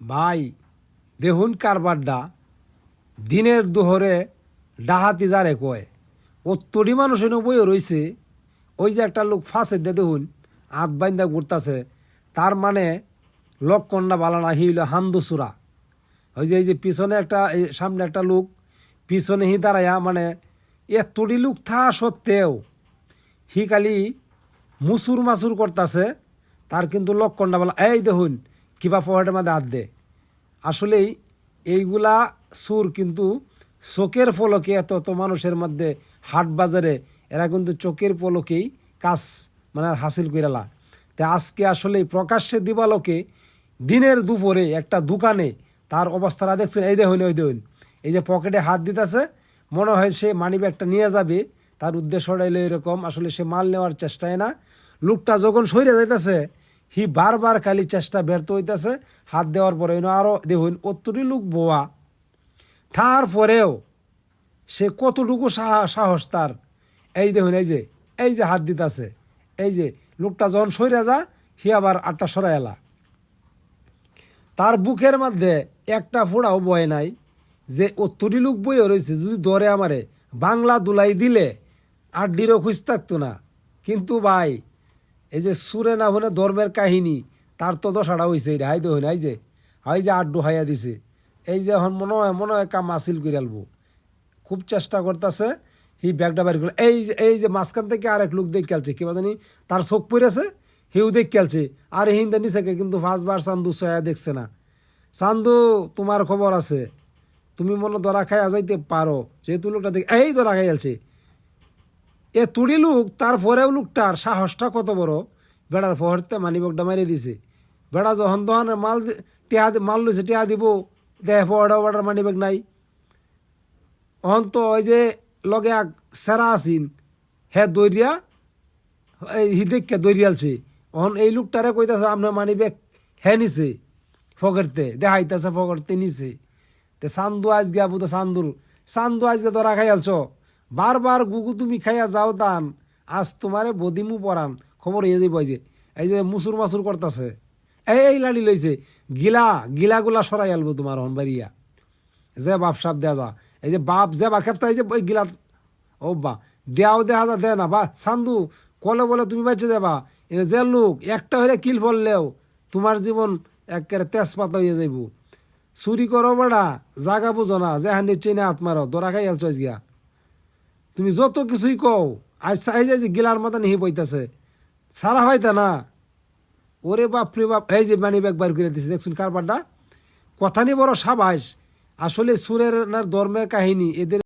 ভাই দেখুন কারবারটা দিনের দুহরে ডাহাতি যারে কয় অত্তরি মানুষ এনে বইও রয়েছে। ওই যে একটা লোক ফাঁসে দিয়ে দেখুন হাত বাইন্দা ঘুরতেছে, তার মানে লক্ষণটা ভালো না, হি হইল হামদুসুরা। ওই যে এই যে পিছনে একটা সামনে একটা লোক পিছনে হি দাঁড়াইয়া, মানে এতটি লোক থা সত্ত্বেও হি খালি মুসুর মাসুর করতেছে, তার কিন্তু লক্ষণটা ভালো। এই দেখুন কিবা পকেটের মধ্যে হাত দে। আসলেই এইগুলা সুর কিন্তু চোখের পলকে এত এত মানুষের মধ্যে হাট বাজারে এরা কিন্তু চোখের পলকেই কাজ মানে হাসিল করেলা। তা আজকে আসলে প্রকাশ্যে দিবালোকে দিনের দুপুরে একটা দোকানে তার অবস্থাটা দেখছেন। এই দেখুন ওই দেখুন, এই যে পকেটে হাত দিতেছে, মনে হয় সে মানি ব্যাগটা নিয়ে যাবে, তার উদ্দেশ্যটা এলো এরকম। আসলে সে মাল নেওয়ার চেষ্টায় না, লোকটা যখন সইরে যাইতেছে হি বারবার খালি চেষ্টা ব্যর্থ হইতেছে। হাত দেওয়ার পরে আরও দেখুন অতটি লোক বোয়া, তারপরেও সে কতটুকু সাহস তার। এই দেখুন এই যে হাত দিতেছে, এই যে লোকটা যখন সইরে যা হি আবার আটটা সরাই এলা। তার বুকের মধ্যে একটা ফোড়াও বয় নাই যে অতটি লোক বইও রয়েছে, যদি দরে আমারে বাংলা দুলাই দিলে আড্ডিরও খুঁজ থাকতো না। কিন্তু ভাই এই যে সুরে না হলে ধর্মের কাহিনী, তার তো দশাটা হয়েছে এটা। হাই দেখুন এই যে আড্ডু হাইয়া দিছে, এই যে এখন মনে হয় কাম হাসিল করে আলবো, খুব চেষ্টা করতেছে। হি ব্যাগটা বাইর করলো। এই যে মাঝখান থেকে আরেক লোক দেখ খেলছে, কিবা জানি তার চোখ পড়েছে, হিউ দেখ খেলছে। আর হিন্দা নিচেকে কিন্তু ফার্স্টবার চান্দু সয়া দেখছে না। চান্দু তোমার খবর আছে, তুমি মনে ধরা খাইয়া যাইতে পারো, যেহেতু লোকটা দেখ এই ধরা খাই আলছে। এ তুড়ি লোক, তারপরেও লোকটার সাহসটা কত বড়, বেড়ার ফহরতে মানিব্যাগটা মারিয়ে দিছে। বেড়া যখন তখন মাল লইছে টিয়া দিব, দেখ ফহরটা বেড়ার মানিব্যাগ নাই। অহন তো ওই যে লগে সেরা আসিন হে দৈরিয়া হিদেককে দৈরিয়ালছে। অহন এই লোকটারে কইতাছে আপনার মানিব্যাগ হে নিছে ফকরতে, দেখাইতেছে ফকরতে নিছে। তে চান্দু আজকে আবু তো চান্দু আজকে ধরা খাইয়ালছ, বারবার গুগু তুমি খাইয়া যাও দান, আজ তোমারে বদিমু পরান খবর হয়ে যাইব। এই যে মুসুর মাসুর করতেছে, এই লাড়ি লইছে, গিলাগুলা সরাই আলবো তোমার হন বাড়িয়া। যে বাপ সাপ দেয়া যা, এই যে বাপ যে বা খেপতা, এই যে ওই গিলা ও বা দেয়াও দেখা যা দে না বা চান্দু কলে বলে তুমি বাইচে দেবা। যে লোক একটা হইলে কিল ফললেও তোমার জীবন একেবারে তেজপাতা হয়ে যাইব। চুরি করো বেড়া, জাগা বুঝো না, যে হান্ডি চেনে হাত মারো, দরা খাই আলছো গিয়া। তুমি যত কিছুই কও, আজ চাই যে গিলার মাথা নিহি বইতেছে, সারা হইতা না। ওরে বাপ রে বাপ, এই যে মানি ব্যাগ বার করে দিছে দেখছুন কারবারটা। কথা নিয়ে বড় সাবাস। আসলে সুরের ধর্মের কাহিনী এদের